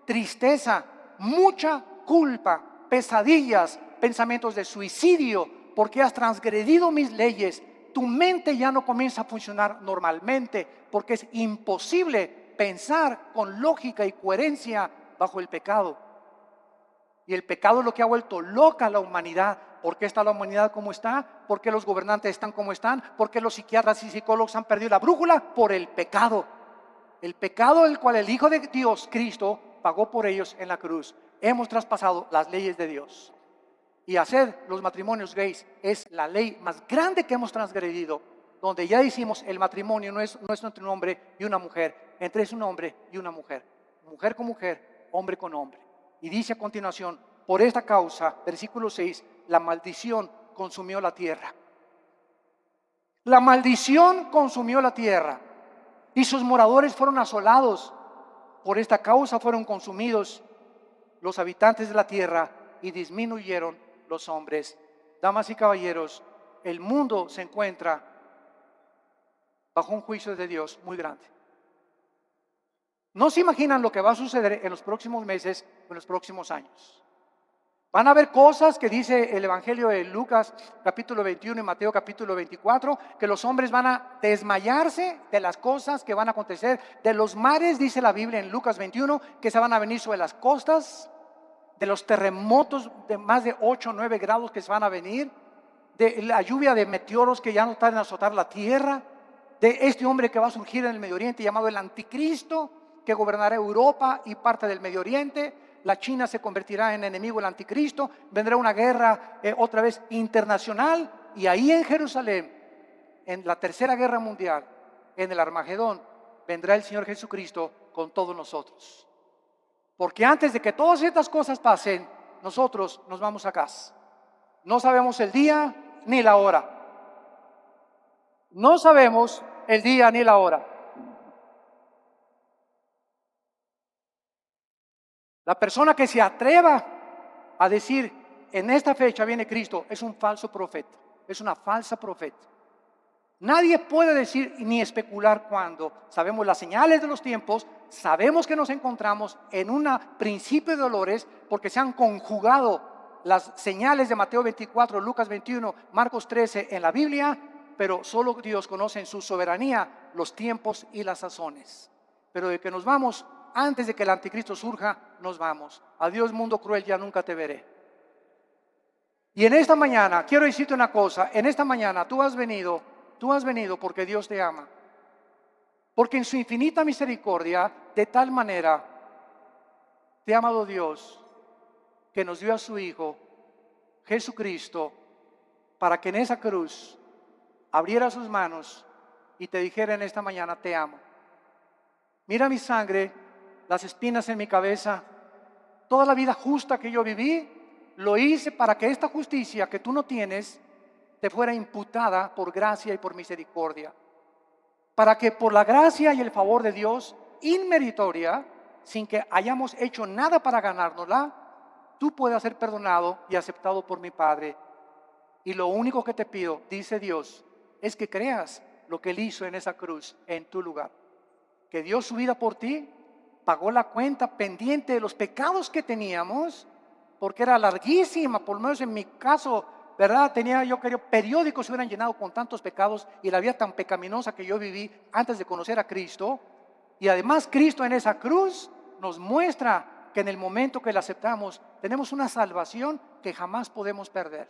tristeza, mucha culpa, pesadillas, pensamientos de suicidio porque has transgredido mis leyes. Tu mente ya no comienza a funcionar normalmente porque es imposible pensar con lógica y coherencia bajo el pecado. Y el pecado es lo que ha vuelto loca a la humanidad. ¿Por qué está la humanidad como está? ¿Por qué los gobernantes están como están? ¿Por qué los psiquiatras y psicólogos han perdido la brújula? Por el pecado. El pecado del cual el Hijo de Dios, Cristo, pagó por ellos en la cruz. Hemos traspasado las leyes de Dios. Y hacer los matrimonios gays es la ley más grande que hemos transgredido, donde ya decimos el matrimonio no es entre un hombre y una mujer, entre es un hombre y una mujer con mujer, hombre con hombre. Y dice a continuación, por esta causa, versículo 6, la maldición consumió la tierra. La maldición consumió la tierra y sus moradores fueron asolados. Por esta causa fueron consumidos los habitantes de la tierra y disminuyeron los hombres. Damas y caballeros, el mundo se encuentra bajo un juicio de Dios muy grande. No se imaginan lo que va a suceder en los próximos meses o en los próximos años. Van a haber cosas que dice el Evangelio de Lucas capítulo 21 y Mateo capítulo 24, que los hombres van a desmayarse de las cosas que van a acontecer. De los mares, dice la Biblia en Lucas 21, que se van a venir sobre las costas, de los terremotos de más de 8 o 9 grados que se van a venir, de la lluvia de meteoros que ya no están a azotar la tierra, de este hombre que va a surgir en el Medio Oriente llamado el Anticristo, que gobernará Europa y parte del Medio Oriente. La China se convertirá en enemigo del Anticristo, vendrá una guerra otra vez internacional, y ahí en Jerusalén, en la tercera guerra mundial, en el Armagedón, vendrá el Señor Jesucristo con todos nosotros. Porque antes de que todas estas cosas pasen, nosotros nos vamos a casa. No sabemos el día ni la hora. No sabemos el día ni la hora. La persona que se atreva a decir en esta fecha viene Cristo es un falso profeta, es una falsa profeta. Nadie puede decir ni especular cuándo. Sabemos las señales de los tiempos, sabemos que nos encontramos en un principio de dolores porque se han conjugado las señales de Mateo 24, Lucas 21, Marcos 13 en la Biblia, pero solo Dios conoce en su soberanía los tiempos y las sazones. Pero de que nos vamos, antes de que el anticristo surja, nos vamos. Adiós mundo cruel, ya nunca te veré. Y en esta mañana, quiero decirte una cosa, en esta mañana tú has venido porque Dios te ama. Porque en su infinita misericordia, de tal manera, te ha amado Dios, que nos dio a su Hijo, Jesucristo, para que en esa cruz abriera sus manos y te dijera en esta mañana, te amo. Mira mi sangre, las espinas en mi cabeza, toda la vida justa que yo viví, lo hice para que esta justicia que tú no tienes te fuera imputada por gracia y por misericordia. Para que por la gracia y el favor de Dios, inmeritoria, sin que hayamos hecho nada para ganárnosla, tú puedas ser perdonado y aceptado por mi Padre. Y lo único que te pido, dice Dios, es que creas lo que Él hizo en esa cruz, en tu lugar. Que dio su vida por ti, pagó la cuenta pendiente de los pecados que teníamos, porque era larguísima, por lo menos en mi caso, ¿verdad? Yo creo, periódicos se hubieran llenado con tantos pecados y la vida tan pecaminosa que yo viví antes de conocer a Cristo. Y además Cristo en esa cruz nos muestra que en el momento que la aceptamos, tenemos una salvación que jamás podemos perder.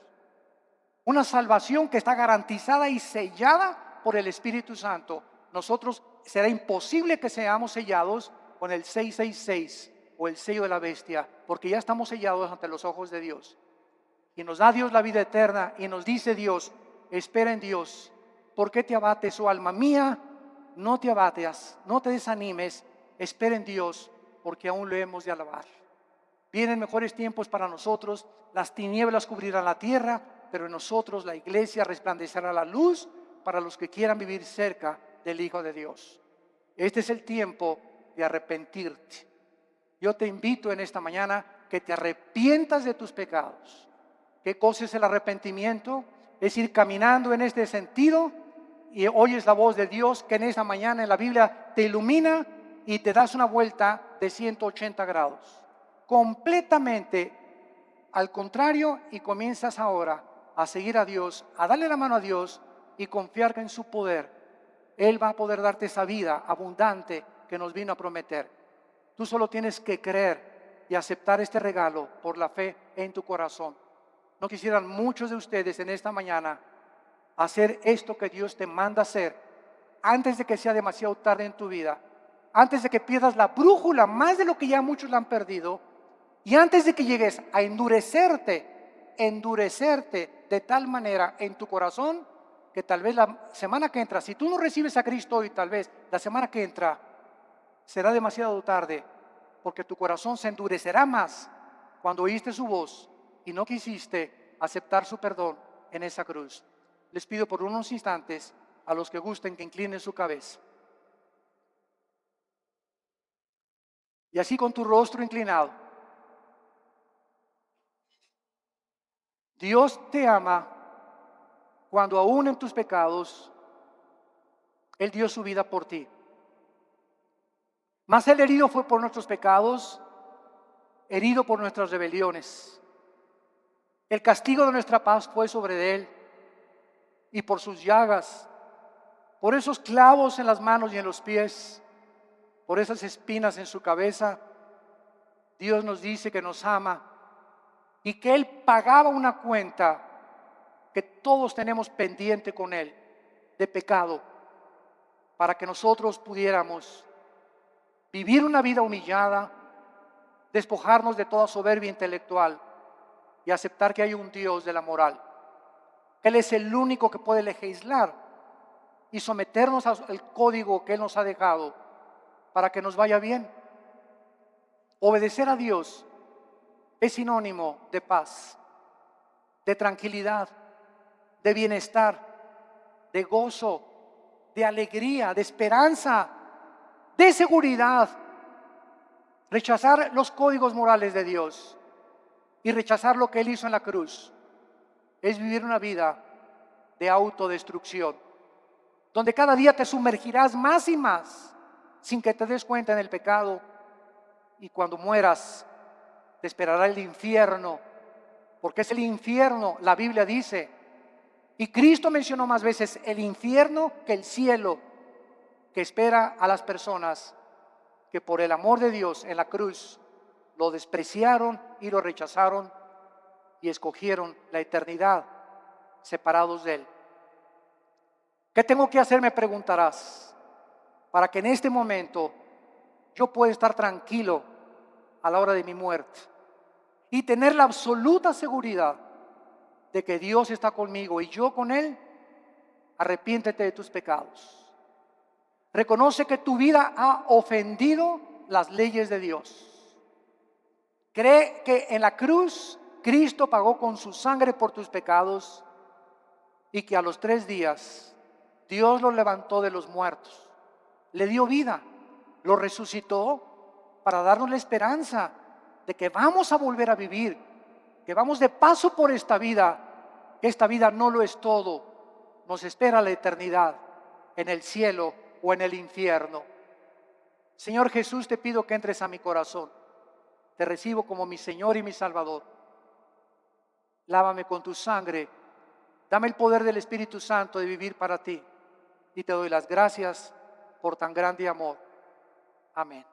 Una salvación que está garantizada y sellada por el Espíritu Santo. Nosotros será imposible que seamos sellados con el 666 o el sello de la bestia, porque ya estamos sellados ante los ojos de Dios. Y nos da Dios la vida eterna y nos dice Dios, espera en Dios. ¿Por qué te abates, oh alma mía? No te abates, no te desanimes, espera en Dios, porque aún lo hemos de alabar. Vienen mejores tiempos para nosotros, las tinieblas cubrirán la tierra, pero en nosotros la iglesia resplandecerá la luz para los que quieran vivir cerca del Hijo de Dios. Este es el tiempo de arrepentirte. Yo te invito en esta mañana que te arrepientas de tus pecados. ¿Qué cosa es el arrepentimiento? Es ir caminando en este sentido y oyes la voz de Dios que en esta mañana en la Biblia te ilumina y te das una vuelta de 180 grados. Completamente al contrario y comienzas ahora a seguir a Dios, a darle la mano a Dios y confiar que en su poder, Él va a poder darte esa vida abundante que nos vino a prometer. Tú solo tienes que creer y aceptar este regalo por la fe en tu corazón. ¿No quisieran muchos de ustedes en esta mañana hacer esto que Dios te manda hacer antes de que sea demasiado tarde en tu vida? Antes de que pierdas la brújula, más de lo que ya muchos la han perdido, y antes de que llegues a endurecerte de tal manera en tu corazón que tal vez la semana que entra, si tú no recibes a Cristo hoy, tal vez la semana que entra será demasiado tarde, porque tu corazón se endurecerá más cuando oíste su voz y no quisiste aceptar su perdón en esa cruz. Les pido por unos instantes a los que gusten que inclinen su cabeza. Y así con tu rostro inclinado, Dios te ama cuando aún en tus pecados Él dio su vida por ti. Mas el herido fue por nuestros pecados, herido por nuestras rebeliones. El castigo de nuestra paz fue sobre Él, y por sus llagas, por esos clavos en las manos y en los pies, por esas espinas en su cabeza, Dios nos dice que nos ama y que Él pagaba una cuenta que todos tenemos pendiente con Él de pecado, para que nosotros pudiéramos vivir una vida humillada, despojarnos de toda soberbia intelectual y aceptar que hay un Dios de la moral. Él es el único que puede legislar y someternos al código que Él nos ha dejado para que nos vaya bien. Obedecer a Dios es sinónimo de paz, de tranquilidad, de bienestar, de gozo, de alegría, de esperanza, de seguridad. Rechazar los códigos morales de Dios y rechazar lo que Él hizo en la cruz es vivir una vida de autodestrucción, donde cada día te sumergirás más y más sin que te des cuenta en el pecado, y cuando mueras te esperará el infierno, porque es el infierno, la Biblia dice, y Cristo mencionó más veces el infierno que el cielo, que espera a las personas que por el amor de Dios en la cruz lo despreciaron y lo rechazaron y escogieron la eternidad separados de Él. ¿Qué tengo que hacer? Me preguntarás, para que en este momento yo pueda estar tranquilo a la hora de mi muerte y tener la absoluta seguridad de que Dios está conmigo y yo con Él. Arrepiéntete de tus pecados. Reconoce que tu vida ha ofendido las leyes de Dios. Cree que en la cruz Cristo pagó con su sangre por tus pecados y que a los 3 días Dios lo levantó de los muertos, le dio vida, lo resucitó para darnos la esperanza de que vamos a volver a vivir, que vamos de paso por esta vida, que esta vida no lo es todo, nos espera la eternidad en el cielo o en el infierno. Señor Jesús, te pido que entres a mi corazón, te recibo como mi Señor y mi Salvador. Lávame con tu sangre, dame el poder del Espíritu Santo de vivir para ti, y te doy las gracias por tan grande amor. Amén.